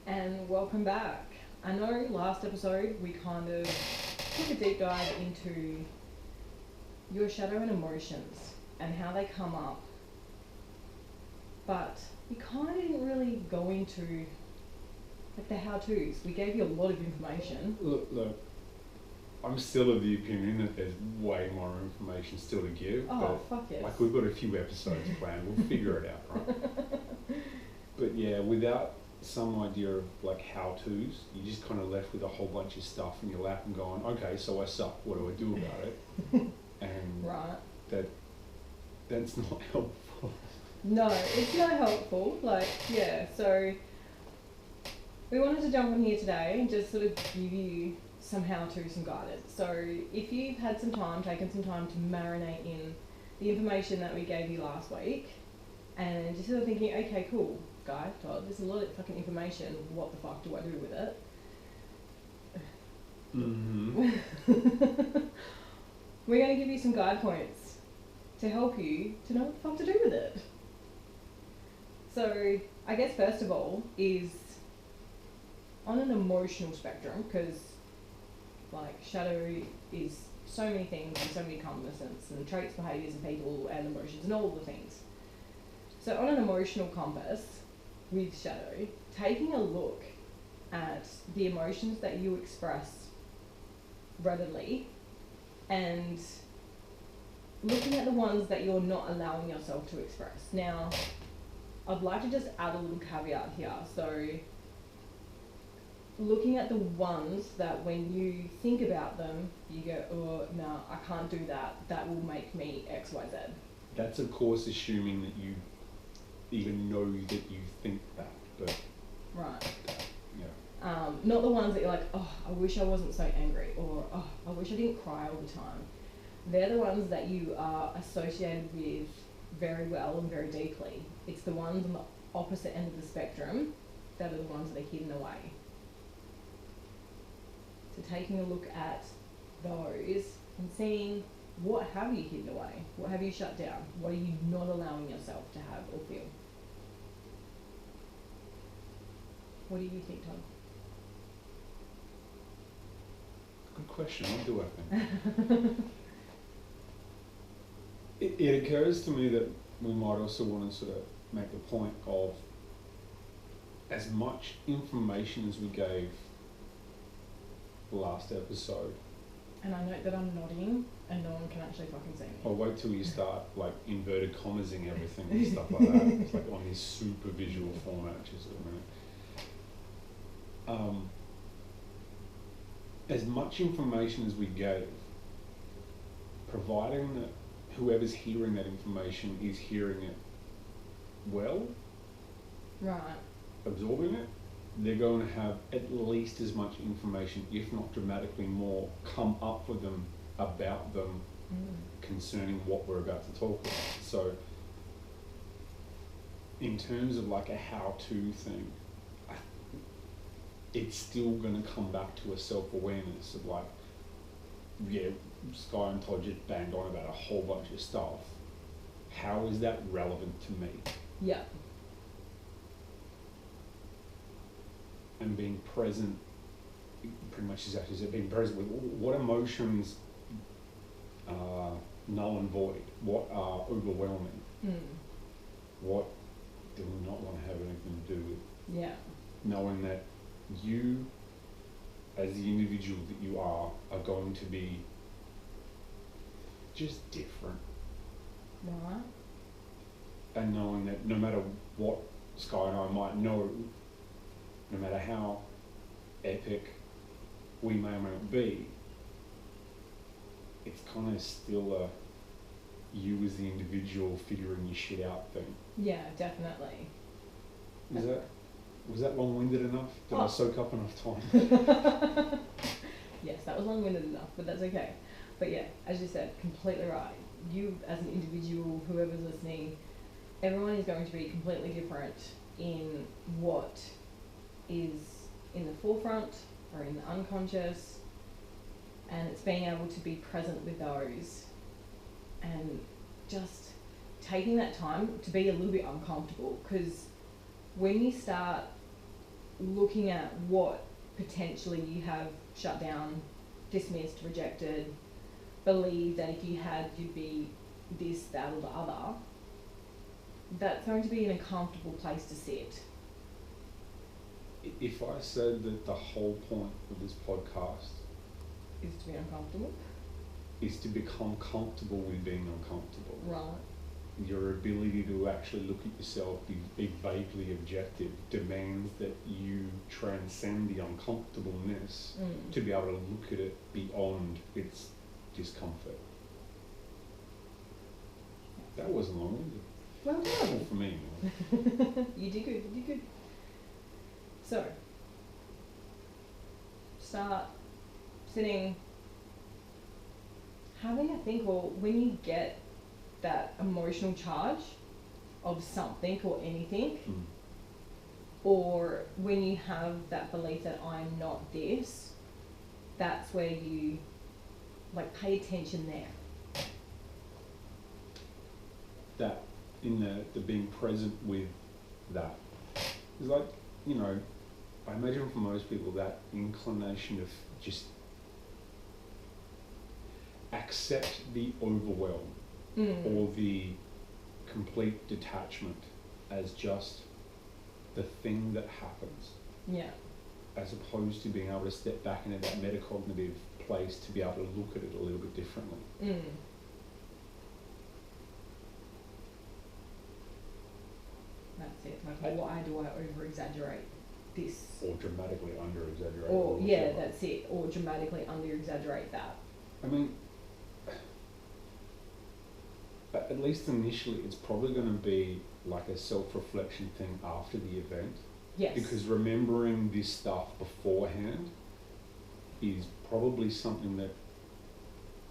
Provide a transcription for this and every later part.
and welcome back. I know last episode we kind of took a deep dive into your shadow and emotions and how they come up, but we kind of didn't really go into like the how-tos. We gave you a lot of information. Look, I'm still of the opinion that there's way more information still to give. Oh, fuck yes. Like, we've got a few episodes planned, we'll figure it out, right? But yeah, without some idea of like how-tos, you just kind of left with a whole bunch of stuff in your lap and going, okay, so I suck, what do I do about it? And right. that's not helpful. No, it's not helpful. Like, yeah, so we wanted to jump on here today and just sort of give you some how-to, some guidance. So if you've had some time, taken some time to marinate in the information that we gave you last week, and just sort of thinking, okay, cool, Guy, Todd, there's a lot of fucking information, what the fuck do I do with it? Mm-hmm. We're going to give you some guide points to help you to know what the fuck to do with it. So I guess first of all is on an emotional spectrum, because like shadow is so many things and so many cognizance and traits, behaviours and people and emotions and all the things. So on an emotional compass with shadow, taking a look at the emotions that you express readily and looking at the ones that you're not allowing yourself to express. Now, I'd like to just add a little caveat here. So looking at the ones that when you think about them, you go, oh, no, I can't do that. That will make me X, Y, Z. That's of course assuming that you even know that you think that, but right. Yeah. Not the ones that you're like, oh, I wish I wasn't so angry, or oh, I wish I didn't cry all the time. They're the ones that you are associated with very well and very deeply. It's the ones on the opposite end of the spectrum that are the ones that are hidden away. So taking a look at those and seeing what have you hidden away, what have you shut down, what are you not allowing yourself to have or feel. What do you think, Tom? Good question. What do I think? It occurs to me that we might also want to sort of make the point of as much information as we gave the last episode. And I note that I'm nodding and no one can actually fucking see me. I'll wait till you start like inverted commasing everything and stuff like that. It's like on this super visual format just at the minute. As much information as we gave, providing that whoever's hearing that information is hearing it well, right, absorbing it, they're going to have at least as much information, if not dramatically more, come up for them about them concerning what we're about to talk about. So in terms of like a how-to thing, it's still going to come back to a self-awareness of like, yeah, Sky and Todd just banged on about a whole bunch of stuff. How is that relevant to me? Yeah. And being present, pretty much exactly as being present with what emotions are null and void, what are overwhelming, what do we not want to have anything to do with. Yeah. Knowing that you, as the individual that you are going to be just different. Right. And knowing that no matter what Sky and I might know, no matter how epic we may or may not be, it's kind of still a you as the individual figuring your shit out thing. Yeah, definitely. Was that long-winded enough? Did I soak up enough time? Yes, that was long-winded enough, but that's okay. But yeah, as you said, completely right. You as an individual, whoever's listening, everyone is going to be completely different in what is in the forefront or in the unconscious, and it's being able to be present with those and just taking that time to be a little bit uncomfortable, because when you start looking at what potentially you have shut down, dismissed, rejected, believe that if you had, you'd be this, that, or the other, that's going to be in a comfortable place to sit. If I said that the whole point of this podcast Is to be uncomfortable. is to become comfortable with being uncomfortable, Right. your ability to actually look at yourself, be vaguely objective, demands that you transcend the uncomfortableness to be able to look at it beyond its discomfort. That wasn't long-winded. Well done. For me. You did good, you did good. So, start sitting, having a think, or when you get that emotional charge of something or anything, or when you have that belief that I'm not this, that's where you like pay attention there. That in the being present with that is like, you know, I imagine for most people that inclination of just accept the overwhelm or the complete detachment as just the thing that happens. Yeah. As opposed to being able to step back into that metacognitive place to be able to look at it a little bit differently. That's it. Like, why do I over exaggerate this? Or dramatically under exaggerate. Or yeah, that's it. Or dramatically under exaggerate that. I mean, at least initially, it's probably going to be like a self-reflection thing after the event. Yes. Because remembering this stuff beforehand is probably something that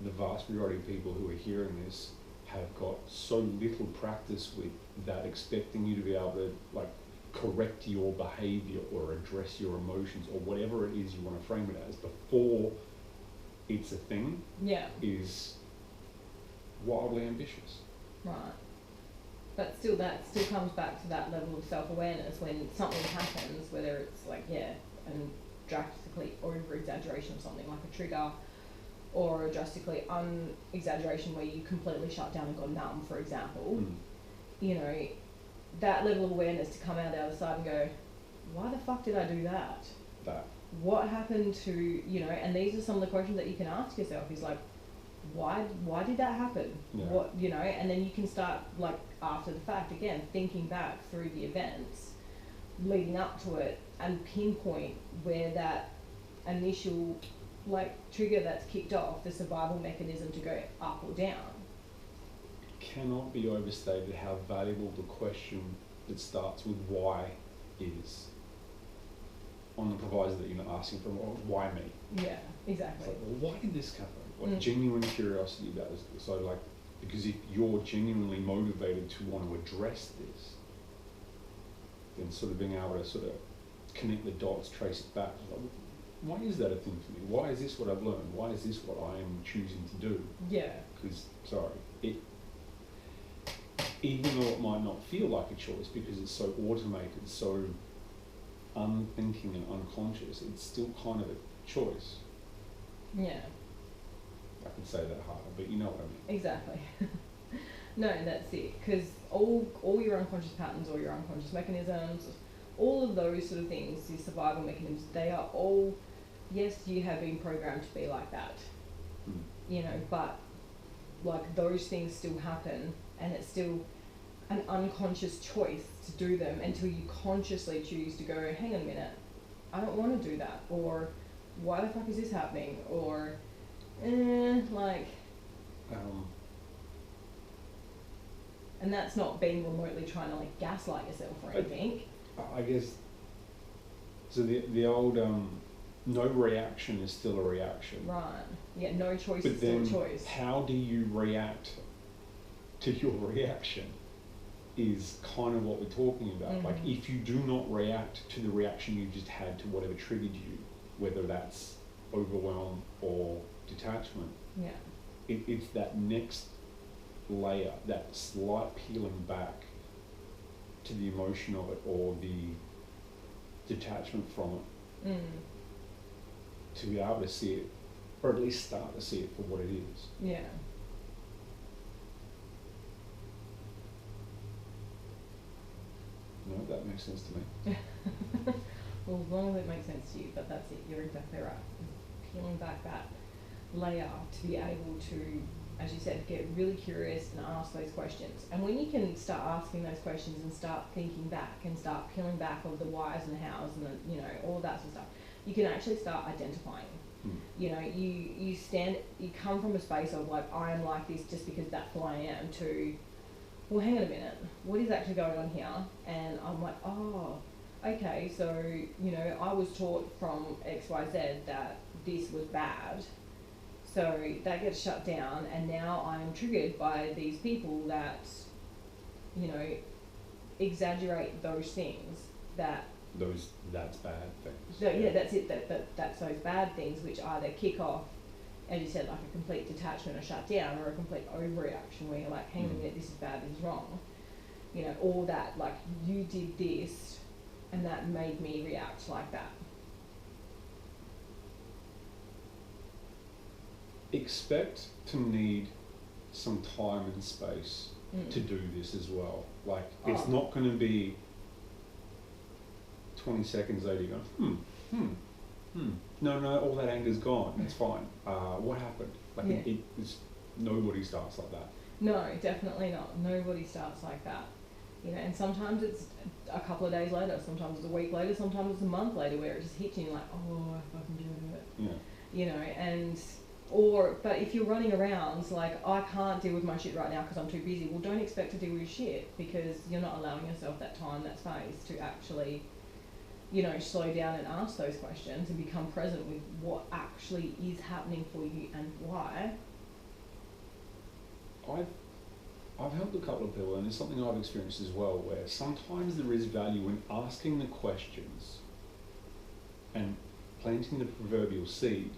the vast majority of people who are hearing this have got so little practice with, that expecting you to be able to like correct your behavior or address your emotions or whatever it is you want to frame it as before it's a thing, is wildly ambitious. Right. But still, that still comes back to that level of self-awareness when something happens, whether it's like, and drastically over-exaggeration of something like a trigger, or a drastically un-exaggeration where you completely shut down and got numb, for example. You know, that level of awareness to come out the other side and go, why the fuck did I do that? What happened to, you know, and these are some of the questions that you can ask yourself, is like, why did that happen? What, you know, and then you can start, like, after the fact, again, thinking back through the events leading up to it and pinpoint where that initial, like, trigger that's kicked off, the survival mechanism to go up or down. Cannot be overstated how valuable the question that starts with why is, on the proviso that you're not asking for why me. Yeah, exactly. It's like, well, why did this happen? Like genuine curiosity about this. So like, because if you're genuinely motivated to want to address this, then sort of being able to sort of connect the dots, trace it back. Like, why is that a thing for me? Why is this what I've learned? Why is this what I am choosing to do? Yeah. Because, even though it might not feel like a choice because it's so automated, so unthinking and unconscious, it's still kind of a choice. Yeah. I can say that harder, but you know what I mean. Exactly. No, that's it. Because all your unconscious patterns, all your unconscious mechanisms, all of those sort of things, these survival mechanisms, they are all, yes, you have been programmed to be like that. You know, but like those things still happen, and it's still an unconscious choice to do them until you consciously choose to go, hang on a minute, I don't want to do that, or why the fuck is this happening, or like, and that's not being remotely trying to like gaslight yourself or anything. I guess, so the old no reaction is still a reaction. Right. Yeah, no choice but is still a then choice. How do you react to your reaction is kind of what we're talking about. Like, if you do not react to the reaction you just had to whatever triggered you, whether that's overwhelm or detachment, it's that next layer, that slight peeling back to the emotion of it, or the detachment from it, Mm. to be able to see it, or at least start to see it for what it is. Yeah. No, that makes sense to me. Well, as long as it makes sense to you, but that's it, you're exactly right. Peeling back that layer to be able to, as you said, get really curious and ask those questions. And when you can start asking those questions and start thinking back and start peeling back of the whys and the hows and the, you know, all of that sort of stuff, you can actually start identifying. You know, you come from a space of like, I am like this just because that's who I am, to, well, hang on a minute, what is actually going on here? And I'm like, oh, okay, so, you know, I was taught from XYZ that this was bad, so that gets shut down, and now I'm triggered by these people that, you know, exaggerate those things that... That's bad things. So, yeah, that's it, that's those bad things which either kick off, as you said, like a complete detachment or shut down, or a complete overreaction where you're like, hang on a minute, this is bad, this is wrong. You know, or that, like, you did this and that made me react like that. Expect to need some time and space to do this as well. Like, it's not going to be 20 seconds later you go, no, all that anger's gone, it's fine. What happened? Like, it's, nobody starts like that. No, definitely not. Nobody starts like that. You know, and sometimes it's a couple of days later, sometimes it's a week later, sometimes it's a month later where it just hits you and you're like, oh, I fucking do it. Yeah. You know, and, but if you're running around, like, I can't deal with my shit right now because I'm too busy, well, don't expect to deal with shit because you're not allowing yourself that time, that space to actually, you know, slow down and ask those questions and become present with what actually is happening for you and why. I've helped a couple of people, and it's something I've experienced as well, where sometimes there is value in asking the questions and planting the proverbial seed,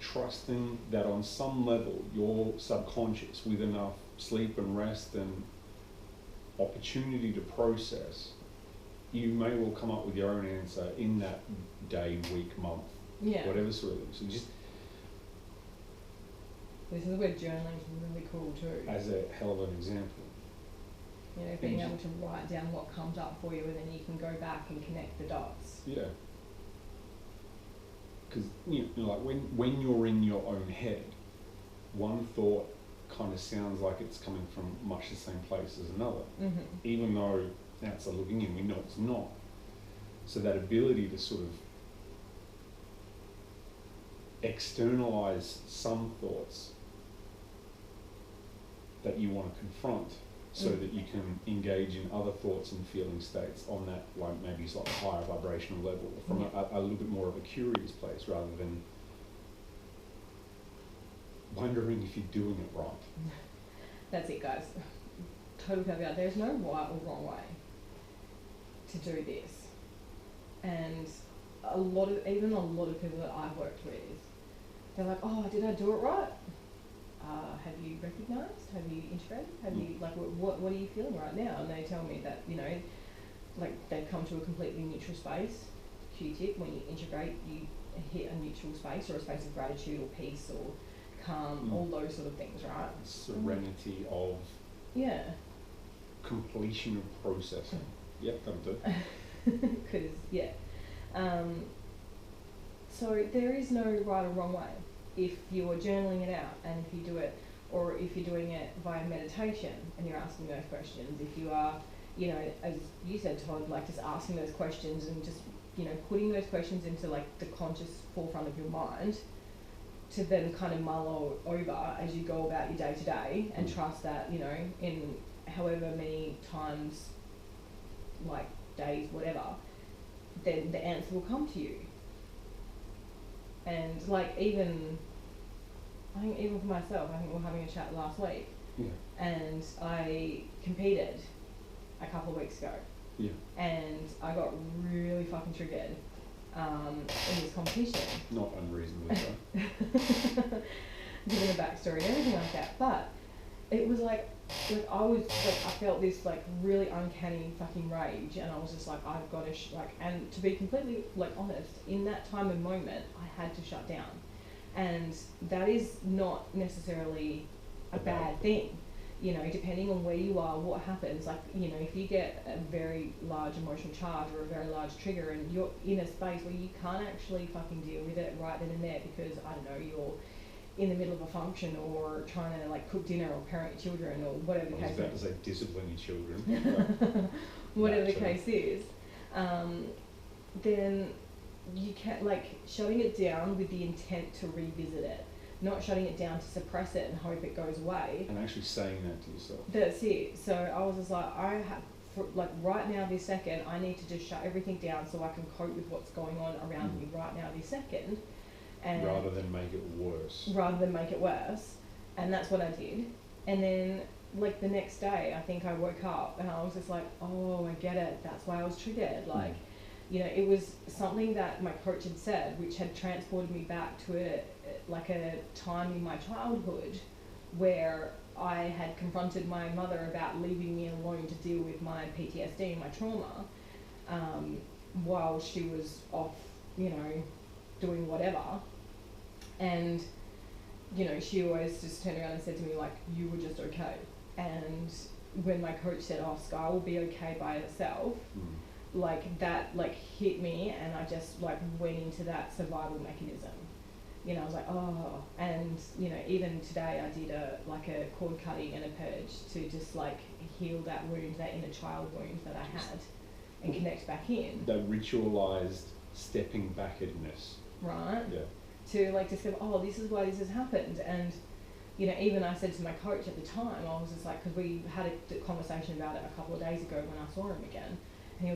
trusting that on some level your subconscious, with enough sleep and rest and opportunity to process, you may well come up with your own answer in that day, week, month, whatever sort of thing. So just, this is where journaling's really cool too. as a hell of an example. You know, being able to write down what comes up for you, and then you can go back and connect the dots. Yeah. Because, you know, like when you're in your own head, one thought kind of sounds like it's coming from much the same place as another, even though outside looking in, we know it's not. So that ability to sort of externalize some thoughts that you want to confront, so that you can engage in other thoughts and feeling states on that, like, maybe slightly higher vibrational level, from a little bit more of a curious place, rather than wondering if you're doing it right. That's it, guys. Total caveat. There's no right or wrong way to do this. And a lot of people that I've worked with, they're like, oh, did I do it right? Have you recognised? Have you integrated? Have you, like, what are you feeling right now? And they tell me that, you know, like, they've come to a completely neutral space. Q-tip, when you integrate, you hit a neutral space, or a space of gratitude or peace or calm, all those sort of things, right? Serenity of completion of processing. Yep, that'll do. Because, so there is no right or wrong way. If you are journaling it out, and if you do it, or if you're doing it via meditation and you're asking those questions, if you are, you know, as you said, Todd, like, just asking those questions and just, you know, putting those questions into, like, the conscious forefront of your mind, to then kind of mull over as you go about your day to day, and trust that, you know, in however many times, like, days, whatever, then the answer will come to you. And, like, I think even for myself, I think we were having a chat last week, and I competed a couple of weeks ago, and I got really fucking triggered in this competition. Not unreasonably so. Given the backstory and everything like that, but it was like I was like, I felt this like really uncanny fucking rage, and I was just like, I've got to like, and to be completely like honest, in that time and moment, I had to shut down, and that is not necessarily a bad thing. You know, depending on where you are, what happens, like, you know, if you get a very large emotional charge or a very large trigger and you're in a space where you can't actually fucking deal with it right then and there because, I don't know, you're in the middle of a function or trying to like cook dinner or parent your children or whatever the case is. I was about to say discipline your children. Whatever the case is, then you can like shutting it down with the intent to revisit it, not shutting it down to suppress it and hope it goes away. And actually saying that to yourself. That's it. So I was just like, like right now this second, I need to just shut everything down so I can cope with what's going on around me right now this second. And rather than make it worse. And that's what I did. And then like the next day, I think I woke up and I was just like, oh, I get it. That's why I was triggered. Like, you know, it was something that my coach had said, which had transported me back to a time in my childhood where I had confronted my mother about leaving me alone to deal with my PTSD and my trauma, while she was off, you know, doing whatever. And, you know, she always just turned around and said to me, like, you were just okay. And when my coach said, oh, Sky will be okay by herself, like that like hit me, and I just like went into that survival mechanism. You know, I was like, oh, and you know, even today I did a cord cutting and a purge to just like heal that wound, that inner child wound that I had, and connect back in. That ritualized stepping backwardsness. Right. Yeah. To like discover, oh, this is why this has happened. And you know, even I said to my coach at the time, I was just like, because we had a conversation about it a couple of days ago when I saw him again.